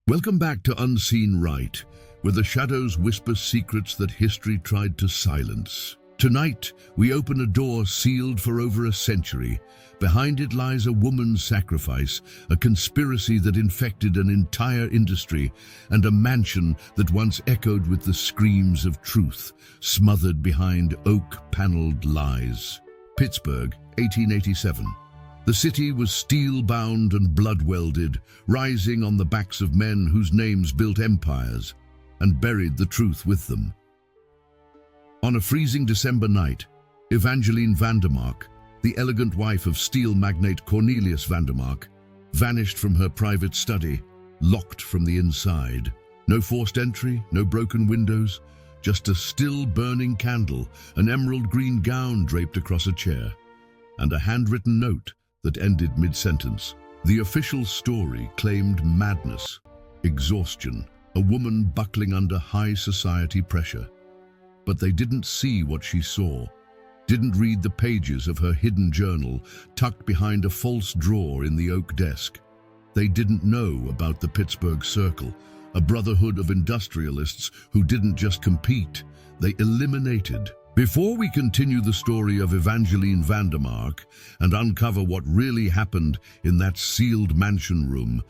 Welcome back to Unseen Rite, where the shadows whisper secrets that history tried to silence. Tonight, we open a door sealed for over a century. Behind it lies a woman's sacrifice, a conspiracy that infected an entire industry, and a mansion that once echoed with the screams of truth, smothered behind oak-paneled lies. Pittsburgh, 1887. The city was steel-bound and blood-welded, rising on the backs of men whose names built empires and buried the truth with them. On a freezing December night, Evangelene Vandermark, the elegant wife of steel magnate Cornelius Vandermark, vanished from her private study, locked from the inside. No forced entry, no broken windows, just a still burning candle, an emerald green gown draped across a chair, and a handwritten note that ended mid-sentence. The official story claimed madness, exhaustion, a woman buckling under high society pressure. But they didn't see what she saw, didn't read the pages of her hidden journal tucked behind a false drawer in the oak desk. They didn't know about the Pittsburgh Circle, a brotherhood of industrialists who didn't just compete, they eliminated. Before we continue the story of Evangelene Vandermark and uncover what really happened in that sealed mansion room,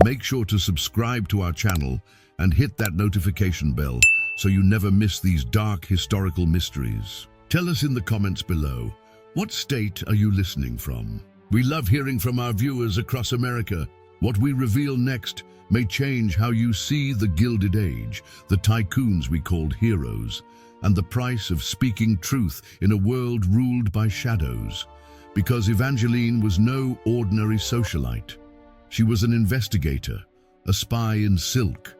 make sure to subscribe to our channel and hit that notification bell so you never miss these dark historical mysteries. Tell us in the comments below, what state are you listening from? We love hearing from our viewers across America. What we reveal next may change how you see the Gilded Age, the tycoons we called heroes, and the price of speaking truth in a world ruled by shadows. Because Evangelene was no ordinary socialite. She was an investigator, a spy in silk.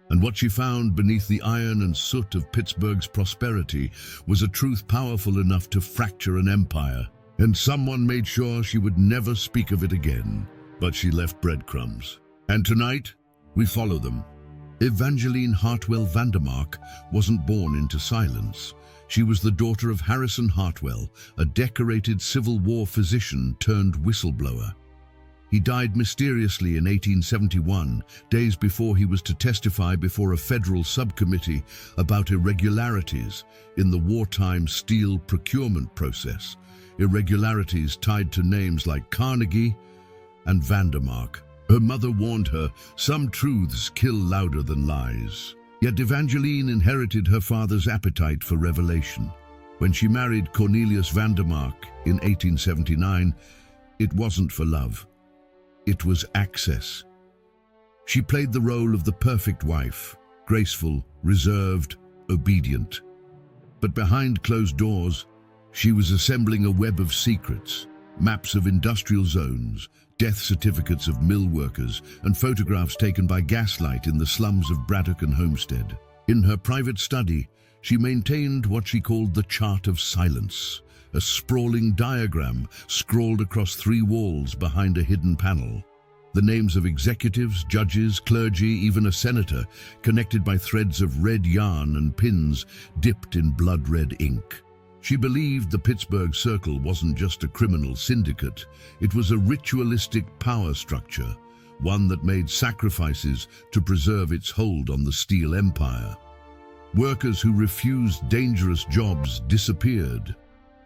And what she found beneath the iron and soot of Pittsburgh's prosperity was a truth powerful enough to fracture an empire. And someone made sure she would never speak of it again. But she left breadcrumbs. And tonight, we follow them. Evangelene Hartwell Vandermark wasn't born into silence. She was the daughter of Harrison Hartwell, a decorated Civil War physician turned whistleblower. He died mysteriously in 1871, days before he was to testify before a federal subcommittee about irregularities in the wartime steel procurement process, irregularities tied to names like Carnegie and Vandermark. Her mother warned her, some truths kill louder than lies. Yet Evangelene inherited her father's appetite for revelation. When she married Cornelius Vandermark in 1879, it wasn't for love. It was access. She played the role of the perfect wife, graceful, reserved, obedient. But behind closed doors, she was assembling a web of secrets, maps of industrial zones, death certificates of mill workers, and photographs taken by gaslight in the slums of Braddock and Homestead. In her private study, she maintained what she called the Chart of Silence, a sprawling diagram scrawled across 3 walls behind a hidden panel. The names of executives, judges, clergy, even a senator, connected by threads of red yarn and pins dipped in blood-red ink. She believed the Pittsburgh Circle wasn't just a criminal syndicate, it was a ritualistic power structure, one that made sacrifices to preserve its hold on the steel empire. Workers who refused dangerous jobs disappeared.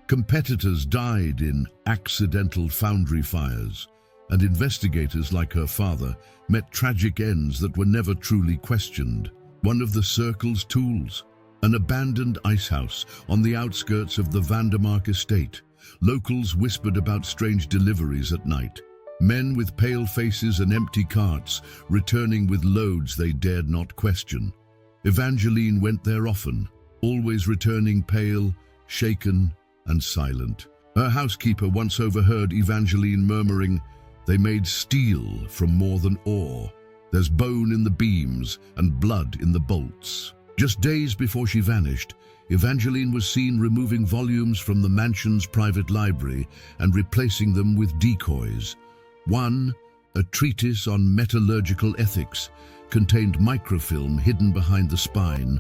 Competitors died in accidental foundry fires, and investigators like her father met tragic ends that were never truly questioned. One of the Circle's tools, an abandoned icehouse on the outskirts of the Vandermark estate. Locals whispered about strange deliveries at night. Men with pale faces and empty carts, returning with loads they dared not question. Evangelene went there often, always returning pale, shaken, and silent. Her housekeeper once overheard Evangelene murmuring, "They made steel from more than ore. There's bone in the beams and blood in the bolts." Just days before she vanished, Evangelene was seen removing volumes from the mansion's private library and replacing them with decoys. One, a treatise on metallurgical ethics, contained microfilm hidden behind the spine,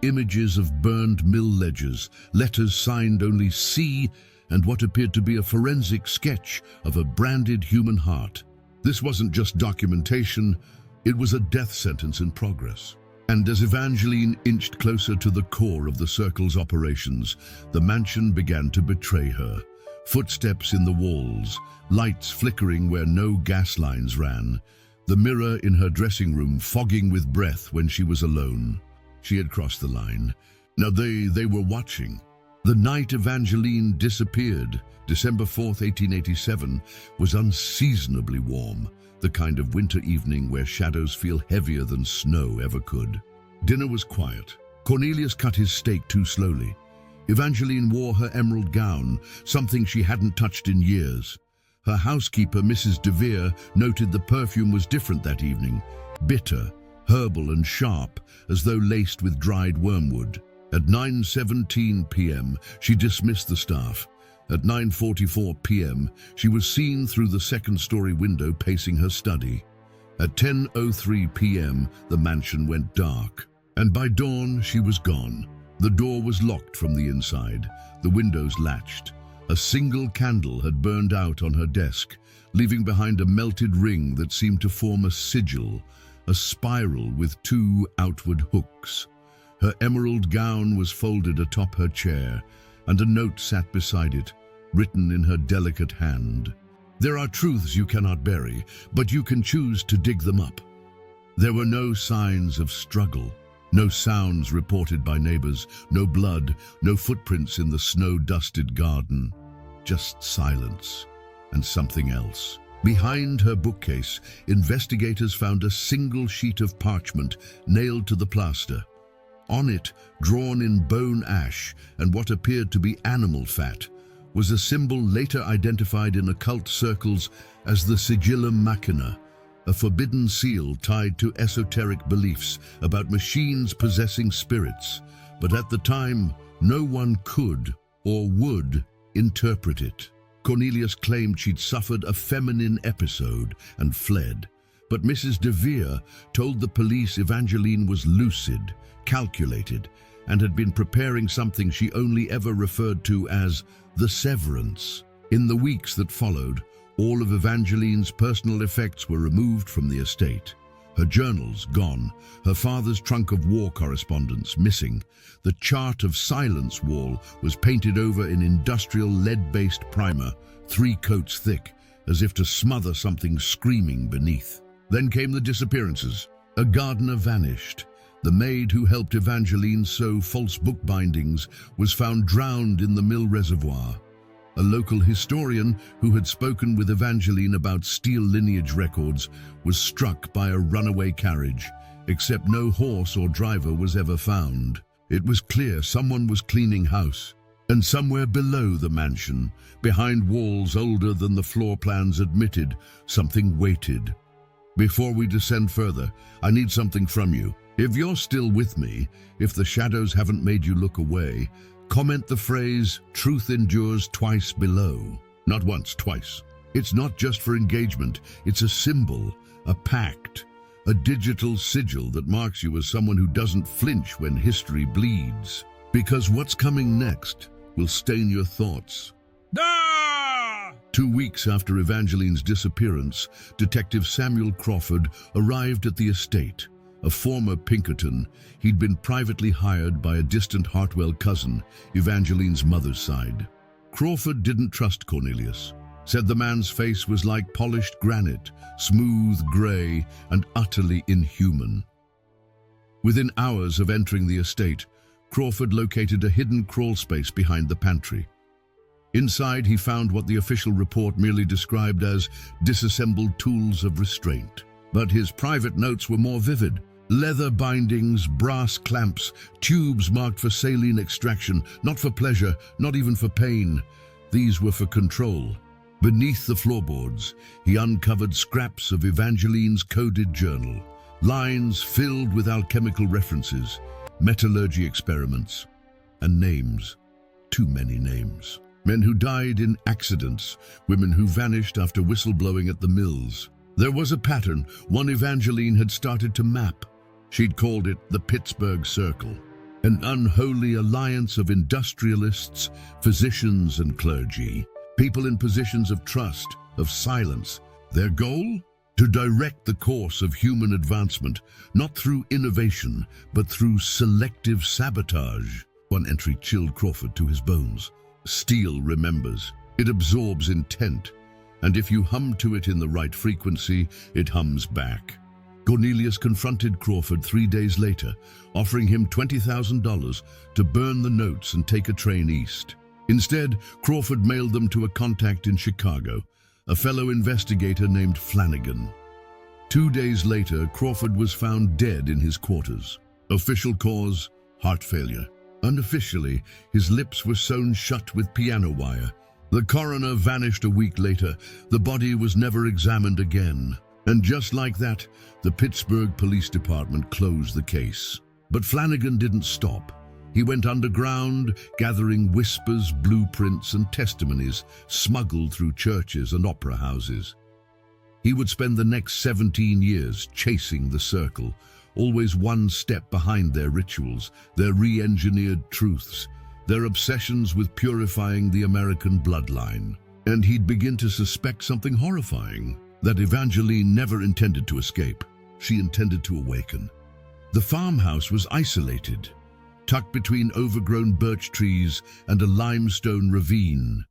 images of burned mill ledgers, letters signed only C, and what appeared to be a forensic sketch of a branded human heart. This wasn't just documentation, It was a death sentence in progress. And as Evangeline inched closer to the core of the circle's operations, the mansion began to betray her. Footsteps in the walls, lights flickering where no gas lines ran, the mirror in her dressing room fogging with breath when she was alone. She had crossed the line. Now they were watching. The night Evangeline disappeared, December 4th, 1887, was unseasonably warm, the kind of winter evening where shadows feel heavier than snow ever could. Dinner was quiet. Cornelius cut his steak too slowly. Evangeline wore her emerald gown, something she hadn't touched in years. Her housekeeper, Mrs. De Vere, noted the perfume was different that evening, bitter, herbal and sharp, as though laced with dried wormwood. At 9:17 p.m., she dismissed the staff. At 9:44 p.m., she was seen through the second-story window pacing her study. At 10:03 p.m., the mansion went dark. And by dawn, she was gone. The door was locked from the inside, the windows latched. A single candle had burned out on her desk, leaving behind a melted ring that seemed to form a sigil, a spiral with two outward hooks. Her emerald gown was folded atop her chair, and a note sat beside it, written in her delicate hand. There are truths you cannot bury, but you can choose to dig them up. There were no signs of struggle, no sounds reported by neighbors, no blood, no footprints in the snow-dusted garden. Just silence and something else. Behind her bookcase, investigators found a single sheet of parchment nailed to the plaster. On it, drawn in bone ash and what appeared to be animal fat, was a symbol later identified in occult circles as the Sigillum Machina, a forbidden seal tied to esoteric beliefs about machines possessing spirits, but at the time, no one could or would interpret it. Cornelius claimed she'd suffered a feminine episode and fled, but Mrs. De Vere told the police Evangeline was lucid, calculated, and had been preparing something she only ever referred to as the severance. In the weeks that followed, all of Evangeline's personal effects were removed from the estate. Her journals gone, her father's trunk of war correspondence missing. The chart of silence wall was painted over in industrial lead-based primer, 3 coats thick, as if to smother something screaming beneath. Then came the disappearances. A gardener vanished. The maid who helped Evangeline sew false bookbindings was found drowned in the mill reservoir. A local historian who had spoken with Evangeline about steel lineage records was struck by a runaway carriage, except no horse or driver was ever found. It was clear someone was cleaning house. And somewhere below the mansion, behind walls older than the floor plans admitted, something waited. Before we descend further, I need something from you. If you're still with me, if the shadows haven't made you look away, comment the phrase, "Truth endures," twice below. Not once, twice. It's not just for engagement, it's a symbol, a pact, a digital sigil that marks you as someone who doesn't flinch when history bleeds. Because what's coming next will stain your thoughts. 2 weeks after Evangeline's disappearance, Detective Samuel Crawford arrived at the estate. A former Pinkerton, he'd been privately hired by a distant Hartwell cousin, Evangeline's mother's side. Crawford didn't trust Cornelius, said the man's face was like polished granite, smooth, gray, and utterly inhuman. Within hours of entering the estate, Crawford located a hidden crawl space behind the pantry. Inside, he found what the official report merely described as disassembled tools of restraint. But his private notes were more vivid. Leather bindings, brass clamps, tubes marked for saline extraction, not for pleasure, not even for pain. These were for control. Beneath the floorboards, he uncovered scraps of Evangeline's coded journal, lines filled with alchemical references, metallurgy experiments, and names. Too many names. Men who died in accidents, women who vanished after whistleblowing at the mills. There was a pattern, one Evangeline had started to map. She'd called it the Pittsburgh Circle, an unholy alliance of industrialists, physicians, and clergy, people in positions of trust, of silence. Their goal? to direct the course of human advancement, not through innovation, but through selective sabotage. One entry chilled Crawford to his bones. Steel remembers. It absorbs intent, and if you hum to it in the right frequency, it hums back. Cornelius confronted Crawford 3 days later, offering him $20,000 to burn the notes and take a train east. Instead, Crawford mailed them to a contact in Chicago, a fellow investigator named Flanagan. 2 days later, Crawford was found dead in his quarters. Official cause, heart failure. Unofficially, his lips were sewn shut with piano wire. The coroner vanished a week later. The body was never examined again. And just like that, the Pittsburgh Police Department closed the case. But Flanagan didn't stop. He went underground, gathering whispers, blueprints, and testimonies smuggled through churches and opera houses. He would spend the next 17 years chasing the circle, always one step behind their rituals, their re-engineered truths, their obsessions with purifying the American bloodline. And he'd begin to suspect something horrifying, that Evangelene never intended to escape. She intended to awaken. The farmhouse was isolated, tucked between overgrown birch trees and a limestone ravine.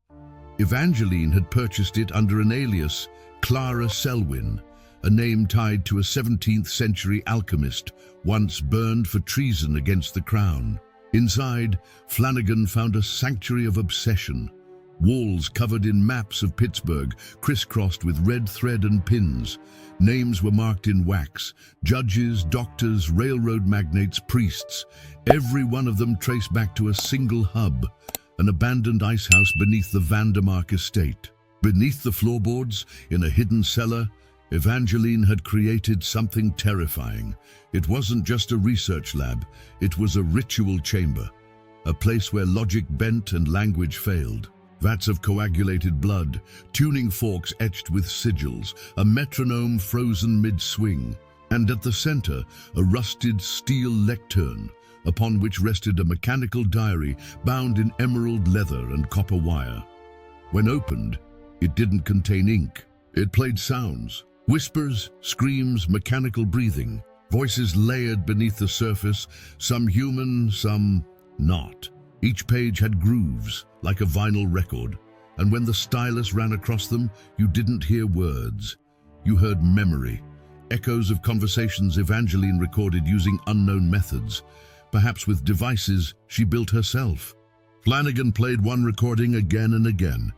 Evangelene had purchased it under an alias, Clara Selwyn, a name tied to a 17th century alchemist once burned for treason against the crown. Inside, Flanagan found a sanctuary of obsession, walls covered in maps of Pittsburgh, crisscrossed with red thread and pins. Names were marked in wax: judges, doctors, railroad magnates, priests. Every one of them traced back to a single hub, an abandoned icehouse beneath the Vandermark estate. Beneath the floorboards, in a hidden cellar, Evangelene had created something terrifying. It wasn't just a research lab, it was a ritual chamber, a place where logic bent and language failed. Vats of coagulated blood, tuning forks etched with sigils, a metronome frozen mid-swing, and at the center, a rusted steel lectern, upon which rested a mechanical diary bound in emerald leather and copper wire. When opened, it didn't contain ink. It played sounds, whispers, screams, mechanical breathing, voices layered beneath the surface, some human, some not. Each page had grooves, like a vinyl record, and when the stylus ran across them, you didn't hear words. You heard memory, echoes of conversations Evangelene recorded using unknown methods, perhaps with devices she built herself. Flanagan played one recording again and again.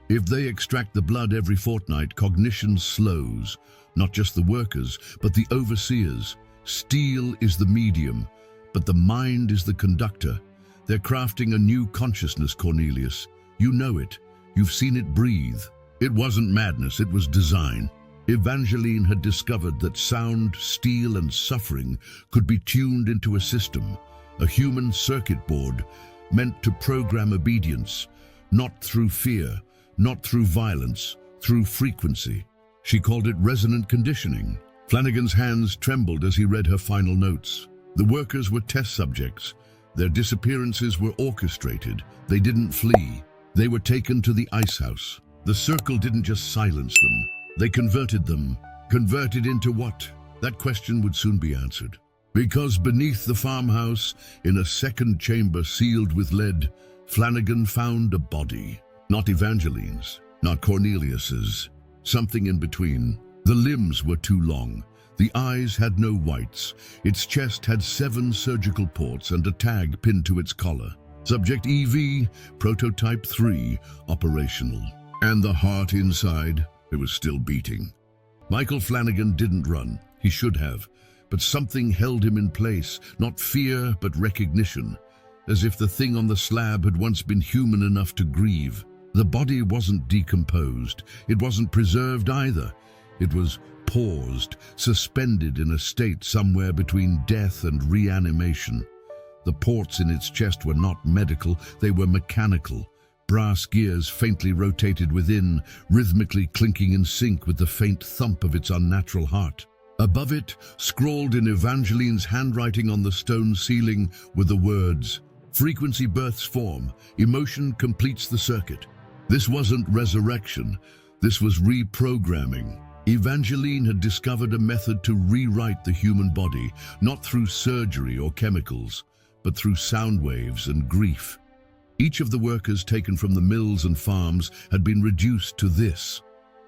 If they extract the blood every fortnight, cognition slows, not just the workers, but the overseers. Steel is the medium, but the mind is the conductor. They're crafting a new consciousness, Cornelius. You know it. You've seen it breathe. It wasn't madness, it was design. Evangelene had discovered that sound, steel, and suffering could be tuned into a system, a human circuit board meant to program obedience, not through fear, not through violence, through frequency. She called it resonant conditioning. Flanagan's hands trembled as he read her final notes. The workers were test subjects. Their disappearances were orchestrated. They didn't flee. They were taken to the icehouse. The circle didn't just silence them. They converted them. Converted into what? That question would soon be answered. Because beneath the farmhouse, in a second chamber sealed with lead, Flanagan found a body. Not Evangelene's, not Cornelius's. Something in between. The limbs were too long. The eyes had no whites. Its chest had 7 surgical ports and a tag pinned to its collar. Subject EV, prototype 3, operational. And the heart inside, it was still beating. Michael Flanagan didn't run. He should have. But something held him in place, not fear, but recognition. As if the thing on the slab had once been human enough to grieve. The body wasn't decomposed. It wasn't preserved either. It was paused, suspended in a state somewhere between death and reanimation. The ports in its chest were not medical, they were mechanical. Brass gears faintly rotated within, rhythmically clinking in sync with the faint thump of its unnatural heart. Above it, scrawled in Evangelene's handwriting on the stone ceiling, were the words, "Frequency births form, emotion completes the circuit." This wasn't resurrection, this was reprogramming. Evangeline had discovered a method to rewrite the human body, not through surgery or chemicals, but through sound waves and grief. Each of the workers taken from the mills and farms had been reduced to this,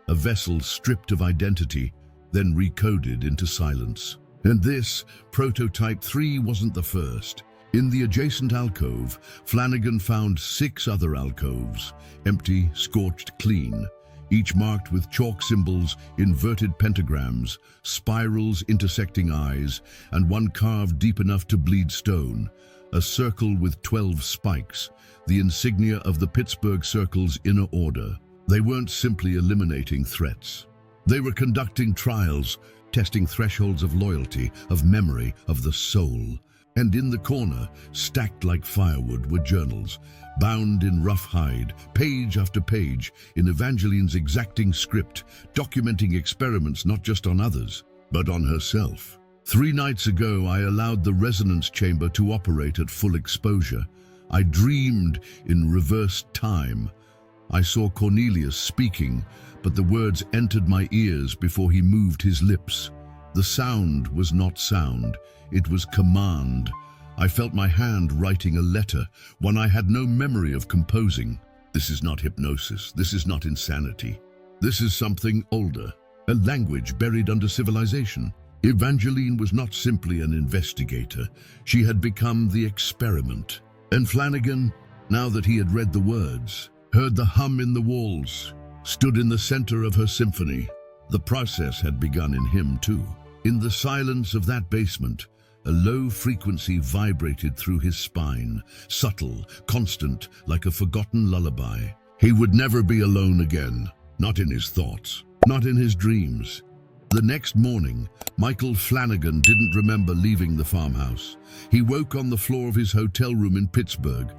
a vessel stripped of identity, then recoded into silence. And this, prototype 3, wasn't the first. In the adjacent alcove, Flanagan found 6 other alcoves, empty, scorched clean, each marked with chalk symbols, inverted pentagrams, spirals intersecting eyes, and one carved deep enough to bleed stone, a circle with 12 spikes, the insignia of the Pittsburgh Circle's inner order. They weren't simply eliminating threats. They were conducting trials, testing thresholds of loyalty, of memory, of the soul. And in the corner, stacked like firewood, were journals, bound in rough hide, page after page, in Evangeline's exacting script, documenting experiments not just on others, but on herself. 3 nights ago, I allowed the resonance chamber to operate at full exposure. I dreamed in reverse time. I saw Cornelius speaking, but the words entered my ears before he moved his lips. The sound was not sound, it was command. I felt my hand writing a letter, one I had no memory of composing. This is not hypnosis, this is not insanity. This is something older, a language buried under civilization. Evangeline was not simply an investigator, she had become the experiment. And Flanagan, now that he had read the words, heard the hum in the walls, stood in the center of her symphony. The process had begun in him too. In the silence of that basement, a low frequency vibrated through his spine, subtle, constant, like a forgotten lullaby. He would never be alone again, not in his thoughts, not in his dreams. The next morning, Michael Flanagan didn't remember leaving the farmhouse. He woke on the floor of his hotel room in Pittsburgh,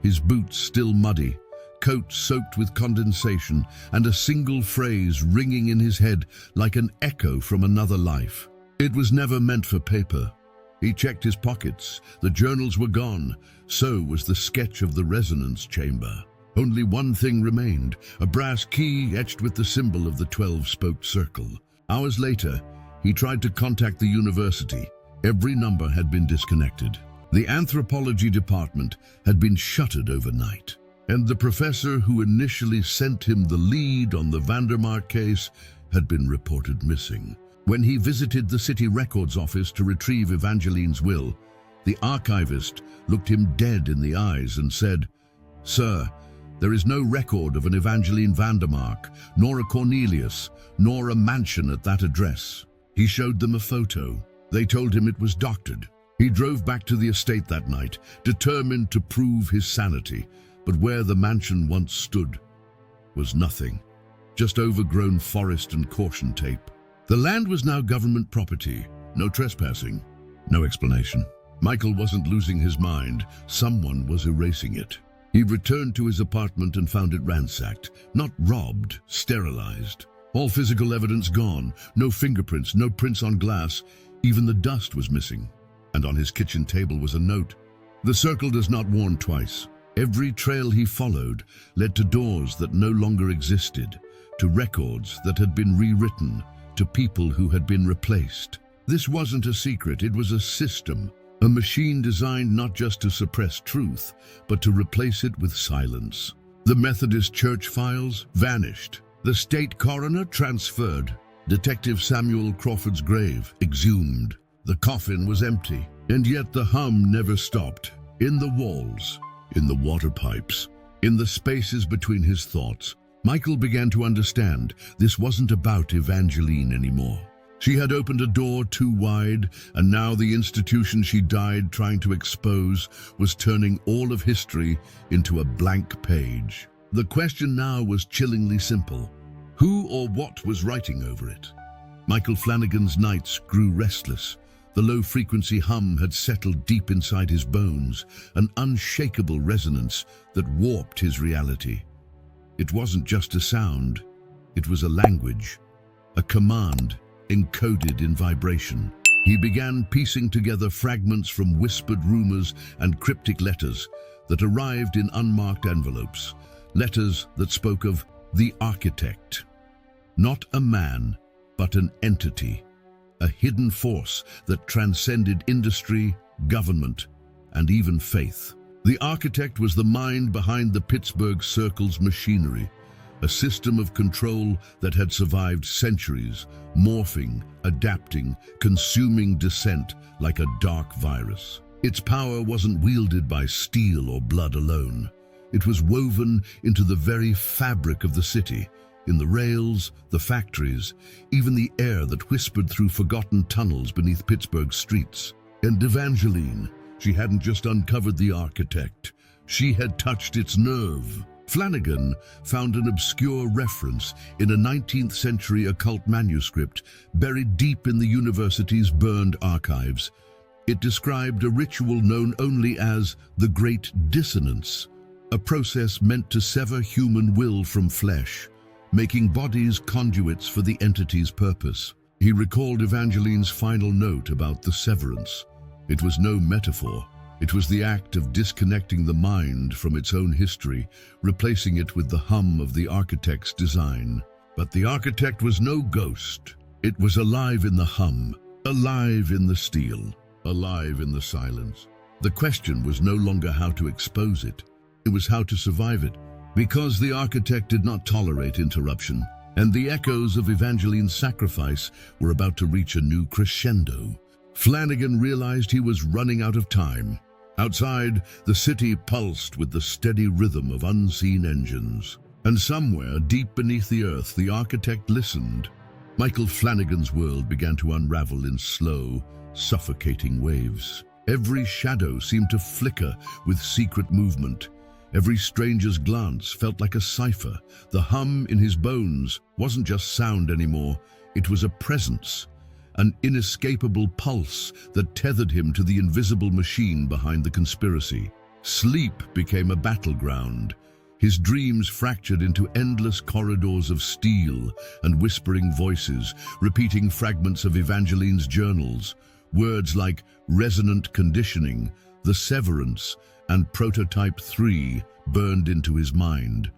his boots still muddy, coat soaked with condensation, and a single phrase ringing in his head like an echo from another life. It was never meant for paper. He checked his pockets. The journals were gone. So was the sketch of the resonance chamber. Only one thing remained, a brass key etched with the symbol of the 12-spoked circle. Hours later, he tried to contact the university. Every number had been disconnected. The anthropology department had been shuttered overnight. And the professor who initially sent him the lead on the Vandermark case had been reported missing. When he visited the city records office to retrieve Evangeline's will, the archivist looked him dead in the eyes and said, "Sir, there is no record of an Evangelene Vandermark, nor a Cornelius, nor a mansion at that address." He showed them a photo. They told him it was doctored. He drove back to the estate that night, determined to prove his sanity. But where the mansion once stood was nothing, just overgrown forest and caution tape. The land was now government property. No trespassing, no explanation. Michael wasn't losing his mind. Someone was erasing it. He returned to his apartment and found it ransacked, not robbed, sterilized. All physical evidence gone, no fingerprints, no prints on glass. Even the dust was missing. And on his kitchen table was a note. "The circle does not warn twice." Every trail he followed led to doors that no longer existed, to records that had been rewritten, to people who had been replaced. This wasn't a secret, it was a system, a machine designed not just to suppress truth, but to replace it with silence. The Methodist church files vanished. The state coroner transferred. Detective Samuel Crawford's grave exhumed. The coffin was empty, and yet the hum never stopped. In the walls, in the water pipes, in the spaces between his thoughts, Michael began to understand this wasn't about Evangeline anymore. She had opened a door too wide, and now the institution she died trying to expose was turning all of history into a blank page. The question now was chillingly simple. Who or what was writing over it? Michael Flanagan's nights grew restless. The low-frequency hum had settled deep inside his bones, an unshakable resonance that warped his reality. It wasn't just a sound, it was a language, a command encoded in vibration. He began piecing together fragments from whispered rumors and cryptic letters that arrived in unmarked envelopes, letters that spoke of the architect. Not a man, but an entity, a hidden force that transcended industry, government, and even faith. The architect was the mind behind the Pittsburgh Circle's machinery, a system of control that had survived centuries, morphing, adapting, consuming dissent like a dark virus. Its power wasn't wielded by steel or blood alone. It was woven into the very fabric of the city, in the rails, the factories, even the air that whispered through forgotten tunnels beneath Pittsburgh's streets. And Evangelene, she hadn't just uncovered the architect, she had touched its nerve. Flanagan found an obscure reference in a 19th century occult manuscript buried deep in the university's burned archives. It described a ritual known only as the Great Dissonance, a process meant to sever human will from flesh, making bodies conduits for the entity's purpose. He recalled Evangelene's final note about the severance. It was no metaphor. It was the act of disconnecting the mind from its own history, replacing it with the hum of the architect's design. But the architect was no ghost. It was alive in the hum, alive in the steel, alive in the silence. The question was no longer how to expose it. It was how to survive it, because the architect did not tolerate interruption, and the echoes of Evangelene's sacrifice were about to reach a new crescendo. Flanagan realized he was running out of time. Outside, the city pulsed with the steady rhythm of unseen engines. And somewhere, deep beneath the earth, the architect listened. Michael Flanagan's world began to unravel in slow, suffocating waves. Every shadow seemed to flicker with secret movement. Every stranger's glance felt like a cipher. The hum in his bones wasn't just sound anymore. It was a presence, an inescapable pulse that tethered him to the invisible machine behind the conspiracy. Sleep became a battleground. His dreams fractured into endless corridors of steel and whispering voices, repeating fragments of Evangelene's journals. Words like resonant conditioning, the severance, and prototype 3 burned into his mind.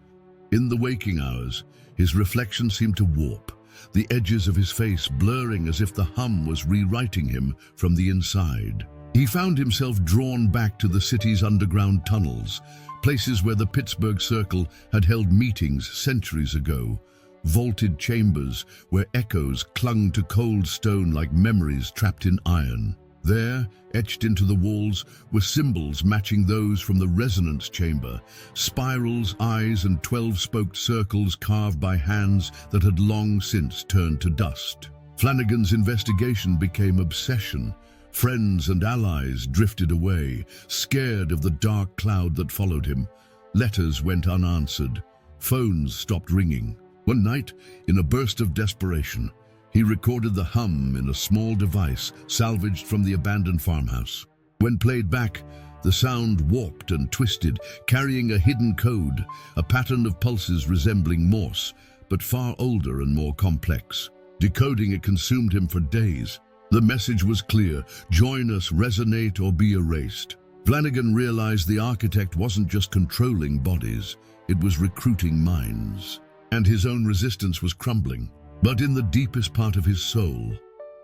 In the waking hours, his reflection seemed to warp, the edges of his face blurring as if the hum was rewriting him from the inside. He found himself drawn back to the city's underground tunnels, places where the Pittsburgh Circle had held meetings centuries ago, vaulted chambers where echoes clung to cold stone like memories trapped in iron. There, etched into the walls, were symbols matching those from the resonance chamber, spirals, eyes, and 12-spoked circles carved by hands that had long since turned to dust. Flanagan's investigation became obsession. Friends and allies drifted away, scared of the dark cloud that followed him. Letters went unanswered. Phones stopped ringing. One night, in a burst of desperation, he recorded the hum in a small device salvaged from the abandoned farmhouse. When played back, the sound warped and twisted, carrying a hidden code, a pattern of pulses resembling Morse, but far older and more complex. Decoding it consumed him for days. The message was clear: join us, resonate, or be erased. Flanagan realized the architect wasn't just controlling bodies, it was recruiting minds. And his own resistance was crumbling. But in the deepest part of his soul,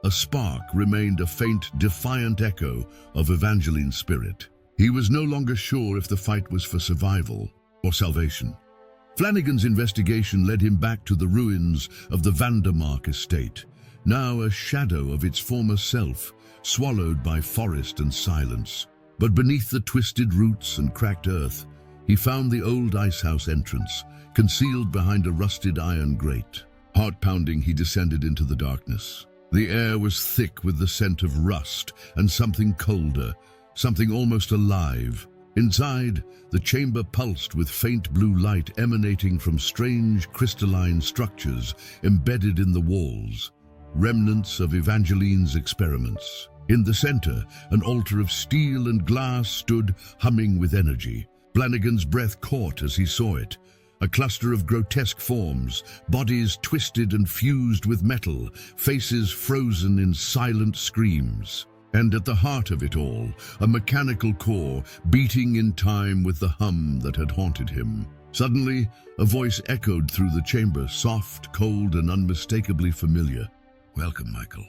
a spark remained, a faint, defiant echo of Evangelene's spirit. He was no longer sure if the fight was for survival or salvation. Flanagan's investigation led him back to the ruins of the Vandermark estate, now a shadow of its former self, swallowed by forest and silence. But beneath the twisted roots and cracked earth, he found the old icehouse entrance, concealed behind a rusted iron grate. Heart-pounding, he descended into the darkness. The air was thick with the scent of rust and something colder, something almost alive. Inside, the chamber pulsed with faint blue light emanating from strange crystalline structures embedded in the walls, remnants of Evangelene's experiments. In the center, an altar of steel and glass stood, humming with energy. Flanagan's breath caught as he saw it. A cluster of grotesque forms, bodies twisted and fused with metal, faces frozen in silent screams. And at the heart of it all, a mechanical core beating in time with the hum that had haunted him. Suddenly, a voice echoed through the chamber, soft, cold, and unmistakably familiar. Welcome, Michael.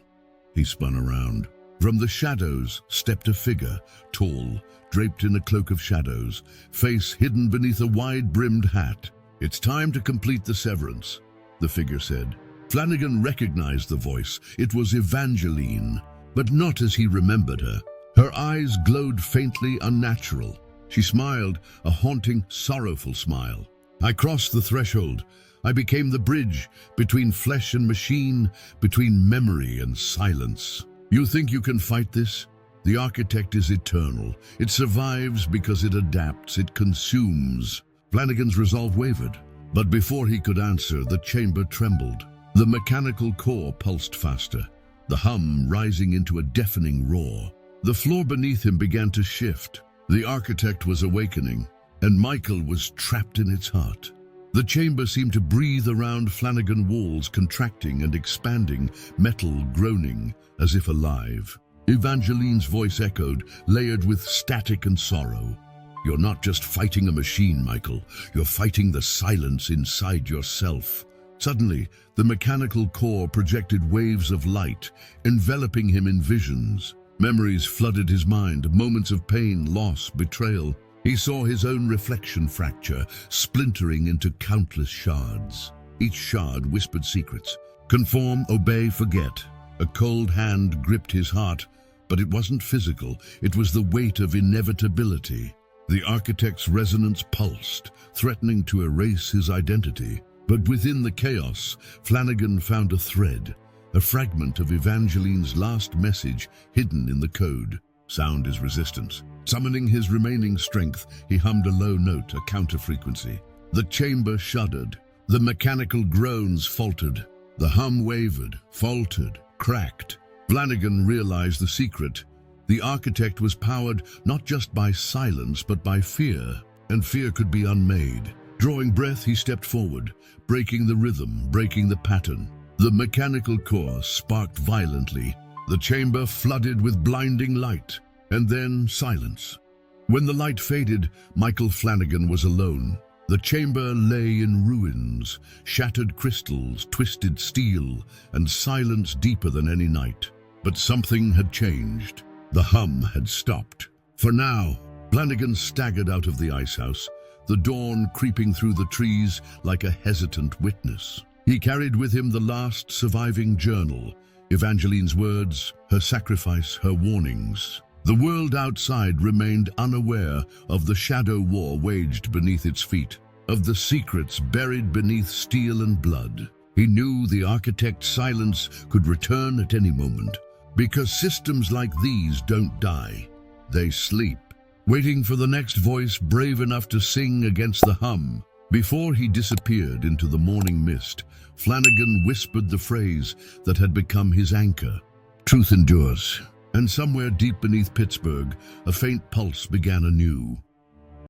He spun around. From the shadows stepped a figure, tall, draped in a cloak of shadows, face hidden beneath a wide-brimmed hat. It's time to complete the severance, the figure said. Flanagan recognized the voice. It was Evangelene, but not as he remembered her. Her eyes glowed faintly unnatural. She smiled, a haunting, sorrowful smile. I crossed the threshold. I became the bridge between flesh and machine, between memory and silence. You think you can fight this? The architect is eternal. It survives because it adapts, it consumes. Flanagan's resolve wavered, but before he could answer, the chamber trembled. The mechanical core pulsed faster, the hum rising into a deafening roar. The floor beneath him began to shift. The architect was awakening, and Michael was trapped in its heart. The chamber seemed to breathe around Flanagan, walls contracting and expanding, metal groaning as if alive. Evangeline's voice echoed, layered with static and sorrow. You're not just fighting a machine, Michael. You're fighting the silence inside yourself. Suddenly, the mechanical core projected waves of light, enveloping him in visions. Memories flooded his mind, moments of pain, loss, betrayal. He saw his own reflection fracture, splintering into countless shards. Each shard whispered secrets. Conform, obey, forget. A cold hand gripped his heart, but it wasn't physical. It was the weight of inevitability. The architect's resonance pulsed, threatening to erase his identity. But within the chaos, Flanagan found a thread, a fragment of Evangeline's last message hidden in the code. Sound is resistance. Summoning his remaining strength, he hummed a low note, a counter-frequency. The chamber shuddered. The mechanical groans faltered. The hum wavered, faltered, cracked. Flanagan realized the secret. The architect was powered not just by silence, but by fear, and fear could be unmade. Drawing breath, he stepped forward, breaking the rhythm, breaking the pattern. The mechanical core sparked violently. The chamber flooded with blinding light, and then silence. When the light faded, Michael Flanagan was alone. The chamber lay in ruins, shattered crystals, twisted steel, and silence deeper than any night. But something had changed. The hum had stopped. For now, Flanagan staggered out of the icehouse, the dawn creeping through the trees like a hesitant witness. He carried with him the last surviving journal, Evangeline's words, her sacrifice, her warnings. The world outside remained unaware of the shadow war waged beneath its feet, of the secrets buried beneath steel and blood. He knew the architect's silence could return at any moment, because systems like these don't die. They sleep, waiting for the next voice brave enough to sing against the hum. Before he disappeared into the morning mist, Flanagan whispered the phrase that had become his anchor. Truth endures. And somewhere deep beneath Pittsburgh, a faint pulse began anew.